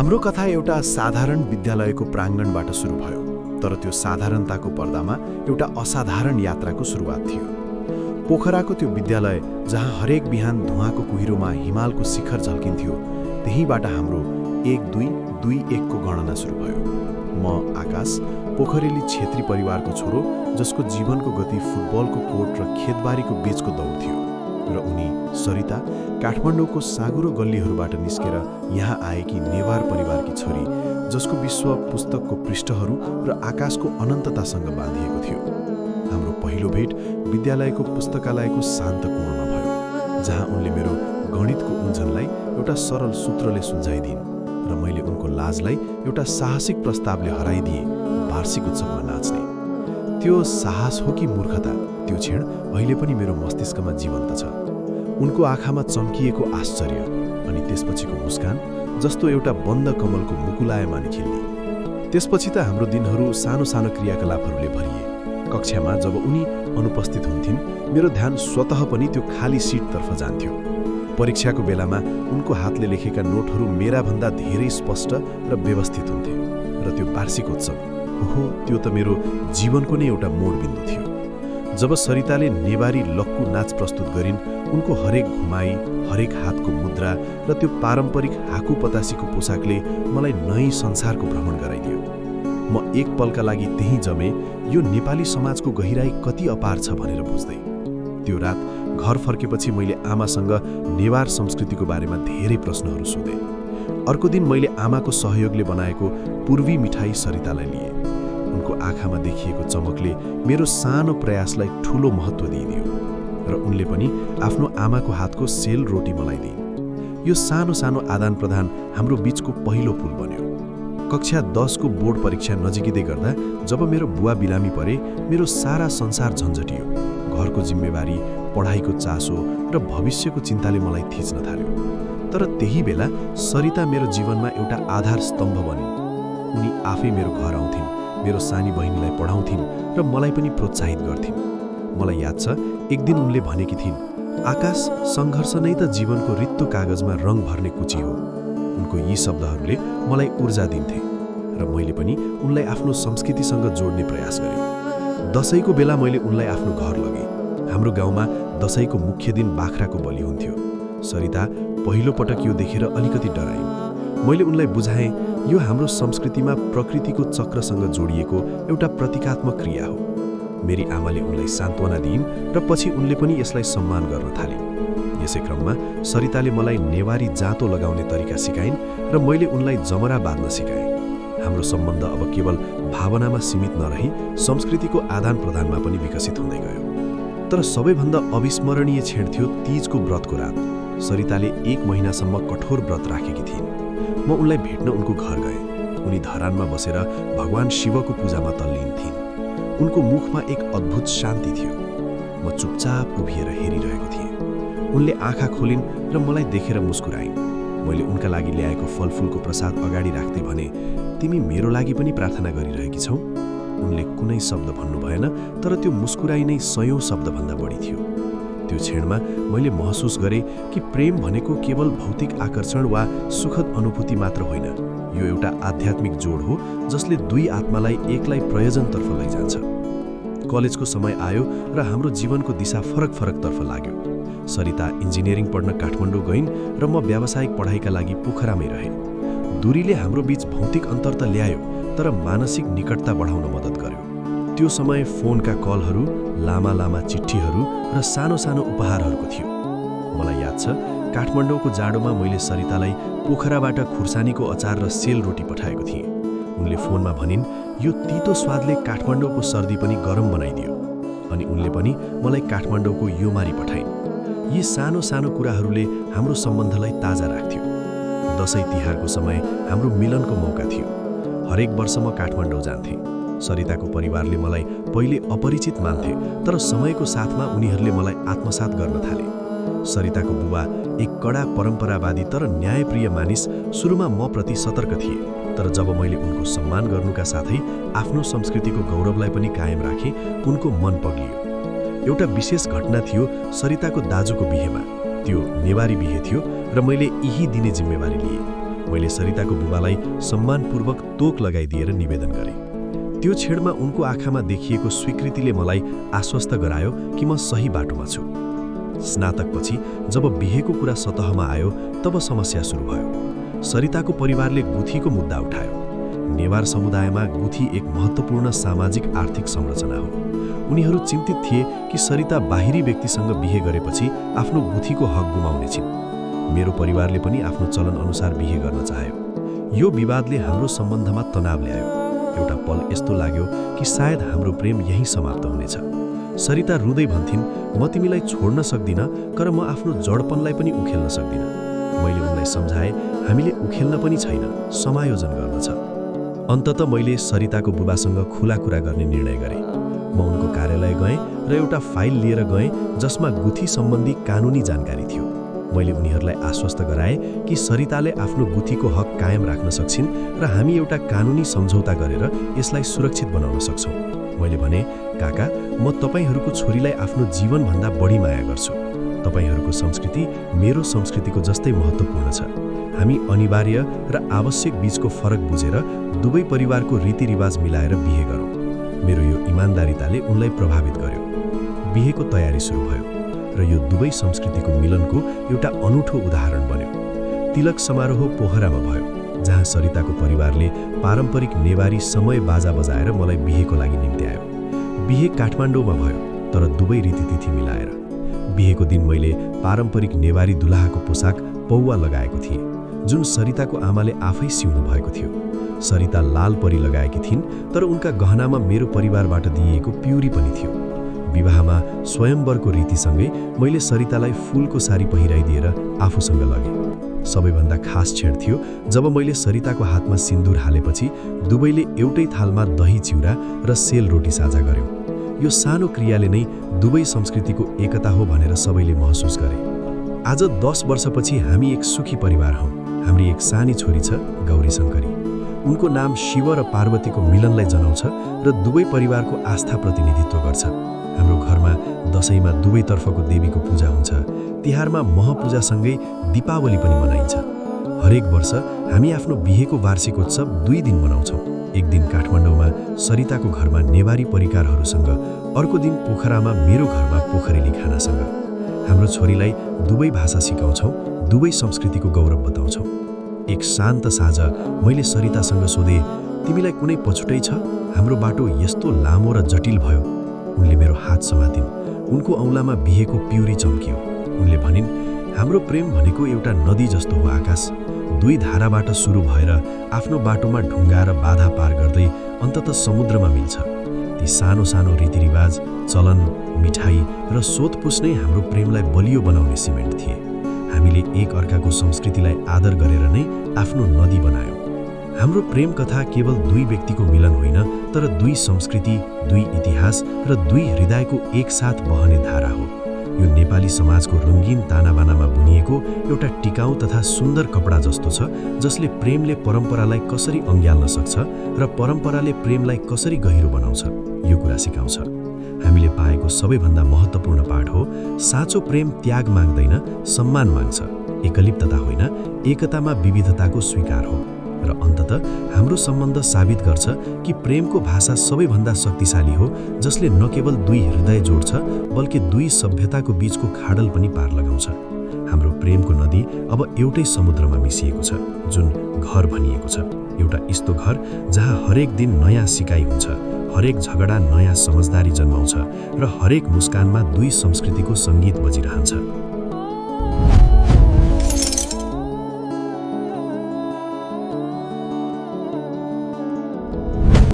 हाम्रो कथा एउटा साधारण विद्यालयको प्राङ्गणबाट सुरु भयो, तर त्यो साधारणताको पर्दामा एउटा असाधारण यात्राको सुरुवात थियो। पोखराको त्यो विद्यालय जहाँ हरेक बिहान धुवाँको कुहिरोमा हिमालको शिखर झल्किन्थ्यो, त्यहीँबाट हाम्रो 1-2-2-1 को गणना सुरु भयो। म आकाश, पोखरेली छेत्री परिवारको छोरो, जसको जीवनको गति फुटबलको कोर्ट र खेतबारीको बीचको दौड थियो, र उनी सरिता, काठमाडौँको साँघुरो गल्लीहरूबाट निस्केर यहाँ आएकी नेवार परिवारकी छोरी, जसको विश्व पुस्तकको पृष्ठहरू र आकाशको अनन्ततासँग बाँधिएको थियो। हाम्रो पहिलो भेट विद्यालयको पुस्तकालयको शान्त कोणमा भयो, जहाँ उनले मेरो गणितको उल्झनलाई एउटा सरल सूत्रले सुल्झाइदिइन् र मैले उनको लाजलाई एउटा साहसिक प्रस्तावले हराइदिएँ, वार्षिक उत्सवमा नाच्ने। त्यो साहस हो कि मूर्खता, त्यो क्षण अहिले पनि मेरो मस्तिष्कमा जीवन्त छ। उनको आँखामा चम्किएको आश्चर्य अनि त्यसपछिको मुस्कान, जस्तो एउटा बन्द कमलको मुकुलायमा निखिल्ने। त्यसपछि त हाम्रो दिनहरू सानो सानो क्रियाकलापहरूले भरिए। कक्षामा जब उनी अनुपस्थित हुन्थिन्, मेरो ध्यान स्वतः पनि त्यो खाली सिटतर्फ जान्थ्यो। परीक्षाको बेलामा उनको हातले लेखेका नोटहरू मेराभन्दा धेरै स्पष्ट र व्यवस्थित हुन्थे। र त्यो वार्षिक उत्सव, ओहो, त्यो त मेरो जीवनको नै एउटा मोडबिन्दु थियो। जब सरिताले नेवारी लक्कु नाच प्रस्तुत गरिन्, उनको हरेक घुमाई, हरेक हातको मुद्रा र त्यो पारम्परिक हाकु पतासीको पोसाकले मलाई नयाँ संसारको भ्रमण गराइदियो। म एक पलका लागि त्यहीँ जमे, यो नेपाली समाजको गहिराई कति अपार छ भनेर बुझ्दै। त्यो रात घर फर्केपछि मैले आमासँग नेवार संस्कृतिको बारेमा धेरै प्रश्नहरू सोधेँ। अर्को दिन मैले आमाको सहयोगले बनाएको पूर्वी मिठाई सरितालाई लिएँ। उनको आँखामा देखिएको चमकले मेरो सानो प्रयासलाई ठूलो महत्त्व दिइदियो, र उनले पनि आफ्नो आमाको हातको सेल रोटी मलाई दिइन्। यो सानो सानो आदान प्रदान हाम्रो बीचको पहिलो पुल बन्यो। कक्षा 10 को बोर्ड परीक्षा नजिकिँदै गर्दा जब मेरो बुवा बिरामी परे, मेरो सारा संसार झन्झटियो। घरको जिम्मेवारी, पढाइको चासो र भविष्यको चिन्ताले मलाई थिच्न थाल्यो। तर त्यही बेला सरिता मेरो जीवनमा एउटा आधार स्तम्भ बनिन्। उनी आफै मेरो घर आउँथिन्, मेरो सानी बहिनीलाई पढाउँथिन् र मलाई पनि प्रोत्साहित गर्थिन्। मलाई याद छ, एक दिन उनले भनेकी थिइन्, आकाश, सङ्घर्ष नै त जीवनको रित्तो कागजमा रङ भर्ने कुची हो। उनको यी शब्दहरूले मलाई ऊर्जा दिन्थे, र मैले पनि उनलाई आफ्नो संस्कृतिसँग जोड्ने प्रयास गरेँ। दशैँको बेला मैले उनलाई आफ्नो घर लगेँ। हाम्रो गाउँमा दशैँको मुख्य दिन बाख्राको बलि हुन्थ्यो। सरिता पहिलो पटक यो देखेर अलिकति डराइन्। मैले उनलाई बुझाएँ, यो हाम्रो संस्कृतिमा प्रकृतिको चक्रसँग जोडिएको एउटा प्रतीकात्मक क्रिया हो। मेरी आमाले उनलाई सान्त्वना दिइन् र पछि उनले पनि यसलाई सम्मान गर्न थालिन्। यसै क्रममा सरिताले मलाई नेवारी जाँतो लगाउने तरिका सिकाइन् र मैले उनलाई जमरा बाँध्न सिकाएँ। हाम्रो सम्बन्ध अब केवल भावनामा सीमित नरही संस्कृतिको आदान प्रदानमा पनि विकसित हुँदै गयो। तर सबैभन्दा अविस्मरणीय क्षण थियो तीजको व्रतको रात। सरिताले 1 महिनासम्म कठोर व्रत राखेकी थिइन्। म उनलाई भेट्न उनको घर गएँ। उनी धरानमा बसेर भगवान शिवको पूजामा तल्लीन थिइन्। उनको मुखमा एक अद्भुत शान्ति थियो। म चुपचाप उभिएर हेरिरहेको थिएँ। उनले आँखा खोलिन् र मलाई देखेर मुस्कुराइन्। मैले उनका लागि ल्याएको फलफुलको प्रसाद अगाडि राख्दै भने, तिमी मेरो लागि पनि प्रार्थना गरिरहेकी छौ? उनले कुनै शब्द भन्नु भएन, तर त्यो मुस्कुराइ नै 100औं शब्दभन्दा बढी थियो। त्यो क्षणमा मैले महसुस गरेँ कि प्रेम भनेको केवल भौतिक आकर्षण वा सुखद अनुभूति मात्र होइन, यो एउटा आध्यात्मिक जोड हो जसले दुई आत्मालाई एकलाई प्रयोजनतर्फ लैजान्छ। कलेजको समय आयो र हाम्रो जीवनको दिशा फरक फरकतर्फ लाग्यो। सरिता इन्जिनियरिङ पढ्न काठमाडौँ गइन् र म व्यावसायिक पढाइका लागि पोखरामै रहेँ। दूरीले हाम्रो बीच भौतिक अन्तर त ल्यायो, तर मानसिक निकटता बढाउन मद्दत गर्यो। त्यो समय फोनका कलहरू, लामा लामा चिठ्ठीहरू र सानो सानो उपहारहरूको थियो। मलाई याद छ, काठमाडौँको जाडोमा मैले सरितालाई पोखराबाट खुर्सानीको अचार र सेल रोटी पठाएको थिएँ। उनले फोनमा भनिन्, यो तितो स्वादले काठमाडौँको सर्दी पनि गरम बनाइदियो। अनि उनले पनि मलाई काठमाडौँको योमारी पठाइन्। यी सानो सानो कुराहरूले हाम्रो सम्बन्धलाई ताजा राख्थ्यो। दशैँ तिहारको समय हाम्रो मिलनको मौका थियो। हरेक वर्ष म काठमाडौँ जान्थेँ। सरिताको परिवारले मलाई पहिले अपरिचित मान्थे, तर समयको साथमा उनीहरूले मलाई आत्मसात गर्न थाले। सरिताको बुबा एक कडा परम्परावादी तर न्यायप्रिय मानिस सुरुमा म प्रति सतर्क थिए, तर जब मैले उनको सम्मान गर्नुका साथै आफ्नो संस्कृतिको गौरवलाई पनि कायम राखेँ, उनको मन पग्लियो। एउटा विशेष घटना थियो सरिताको दाजुको बिहेमा। त्यो नेवारी बिहे थियो र मैले यही दिने जिम्मेवारी लिएँ। मैले सरिताको बुबालाई सम्मानपूर्वक तोक लगाइदिएर निवेदन गरेँ। त्यो क्षणमा उनको आँखामा देखिएको स्वीकृतिले मलाई आश्वस्त गरायो कि म सही बाटोमा छु। स्नातकपछि जब बिहेको कुरा सतहमा आयो तब समस्या सुरु भयो। सरिताको परिवारले गुठीको मुद्दा उठायो। नेवार समुदायमा गुठी एक महत्त्वपूर्ण सामाजिक आर्थिक संरचना हो। उनीहरू चिन्तित थिए कि सरिता बाहिरी व्यक्तिसँग बिहे गरेपछि आफ्नो गुठीको हक गुमाउनेछिन्। मेरो परिवारले पनि आफ्नो चलन अनुसार बिहे गर्न चाह्यो। यो विवादले हाम्रो सम्बन्धमा तनाव ल्यायो। एउटा पल यस्तो लाग्यो कि सायद हाम्रो प्रेम यहीँ समाप्त हुनेछ। सरिता रुँदै भन्थिन्, म तिमीलाई छोड्न सक्दिनँ, तर म आफ्नो जडपनलाई पनि उखेल्न सक्दिनँ। मैले उनलाई सम्झाएँ, हामीले उखेल्न पनि छैन, समायोजन गर्न छ। अन्ततः मैले सरिताको बुबासँग खुला कुरा गर्ने निर्णय गरेँ। म उनको कार्यालय गएँ र एउटा फाइल लिएर गएँ जसमा गुठी सम्बन्धी कानुनी जानकारी थियो। मैले उनीहरूलाई आश्वस्त गराएँ कि सरिताले आफ्नो गुठीको हक कायम राख्न सक्छिन् र हामी एउटा कानुनी सम्झौता गरेर यसलाई सुरक्षित बनाउन सक्छौँ। मैले भने, काका, म तपाईँहरूको छोरीलाई आफ्नो जीवनभन्दा बढी माया गर्छु। तपाईँहरूको संस्कृति मेरो संस्कृतिको जस्तै महत्त्वपूर्ण छ। हामी अनिवार्य र आवश्यक बीचको फरक बुझेर दुवै परिवारको रीतिरिवाज मिलाएर बिहे गरौँ। मेरो यो इमान्दारिताले उनलाई प्रभावित गर्यो। बिहेको तयारी सुरु भयो र यो दुवै संस्कृतिको मिलनको एउटा अनूठो उदाहरण बन्यो। तिलक समारोह पोखरामा भयो, जहाँ सरिताको परिवारले पारम्परिक नेवारी समय बाजा बजाएर मलाई बिहेको लागि निम्त्यायो। बिहे काठमाडौँमा भयो, तर दुवै रीतिथिति मिलाएर। बिहेको दिन मैले पारम्परिक नेवारी दुलाहाको पोसाक पौवा लगाएको थिएँ, जुन सरिताको आमाले आफै सिउनु भएको थियो। सरिता लाल परी लगाएकी थिइन्, तर उनका गहनामा मेरो परिवारबाट दिइएको प्युरी पनि थियो। विवाहमा स्वयंवरको रीतिसँगै मैले सरितालाई फूलको सारी पहिराइदिएर आफूसँग लगेँ। सबैभन्दा खास क्षण थियो जब मैले सरिताको हातमा सिन्दुर हालेपछि दुवैले एउटै थालमा दही चिउरा र सेल रोटी साझा गर्यौँ। यो सानो क्रियाले नै दुवै संस्कृतिको एकता हो भनेर सबैले महसुस गरे। आज 10 वर्षपछि हामी एक सुखी परिवार हौँ। हाम्री एक सानी छोरी छ, गौरी शङ्करी। उनको नाम शिव र पार्वतीको मिलनलाई जनाउँछ र दुवै परिवारको आस्था प्रतिनिधित्व गर्छ। हाम्रो घरमा दशैँमा दुवैतर्फको देवीको पूजा हुन्छ। तिहारमा महपूजासँगै दीपावली पनि मनाइन्छ। हरेक वर्ष हामी आफ्नो बिहेको वार्षिकोत्सव 2 दिन मनाउँछौँ। एक दिन काठमाडौँमा सरिताको घरमा नेवारी परिकारहरूसँग, अर्को दिन पोखरामा मेरो घरमा पोखरेली खानासँग। हाम्रो छोरीलाई दुवै भाषा सिकाउँछौँ, दुवै संस्कृतिको गौरव बताउँछौँ। एक शान्त साँझ मैले सरितासँग सोधेँ, तिमीलाई कुनै पछुटै छ? हाम्रो बाटो यस्तो लामो र जटिल भयो। उनले मेरो हात समातिन्। उनको औँलामा बिहेको प्युरी चम्कियो। उनले भनिन्, हाम्रो प्रेम भनेको एउटा नदी जस्तो हो आकाश। 2 धाराबाट सुरु भएर आफ्नो बाटोमा ढुङ्गा र बाधा पार गर्दै अन्ततः समुद्रमा मिल्छ। ती सानो सानो रीतिरिवाज, चलन, मिठाई र सोधपुछ नै हाम्रो प्रेमलाई बलियो बनाउने सिमेन्ट थिए। हामीले एक अर्काको संस्कृतिलाई आदर गरेर नै आफ्नो नदी बनायौँ। हाम्रो प्रेम कथा केवल 2 व्यक्तिको मिलन होइन, तर 2 संस्कृति, 2 इतिहास र 2 हृदयको एकसाथ बहने धारा हो। यो नेपाली समाजको रङ्गीन तानाबानामा बुनिएको एउटा टिकाउ तथा सुन्दर कपडा जस्तो छ, जसले प्रेमले परम्परालाई कसरी अँग्याल्न सक्छ र परम्पराले प्रेमलाई कसरी गहिरो बनाउँछ, यो कुरा सिकाउँछ। हामीले पाएको सबैभन्दा महत्त्वपूर्ण पाठ हो, साँचो प्रेम त्याग माग्दैन, सम्मान माग्छ। एकलिप्तता होइन, एकतामा विविधताको स्वीकार हो। र अन्ततः हाम्रो सम्बन्ध साबित गर्छ कि प्रेमको भाषा सबैभन्दा शक्तिशाली हो, जसले न केवल 2 हृदय जोड्छ, बल्कि 2 सभ्यताको बीचको खाडल पनि पार लगाउँछ। हाम्रो प्रेमको नदी अब एउटै समुद्रमा मिसिएको छ, जुन घर भनिएको छ। एउटा यस्तो घर जहाँ हरेक दिन नयाँ सिकाइ हुन्छ, हरेक झगडा नयाँ समझदारी जन्माउँछ र हरेक मुस्कानमा 2 संस्कृतिको सङ्गीत बजिरहन्छ।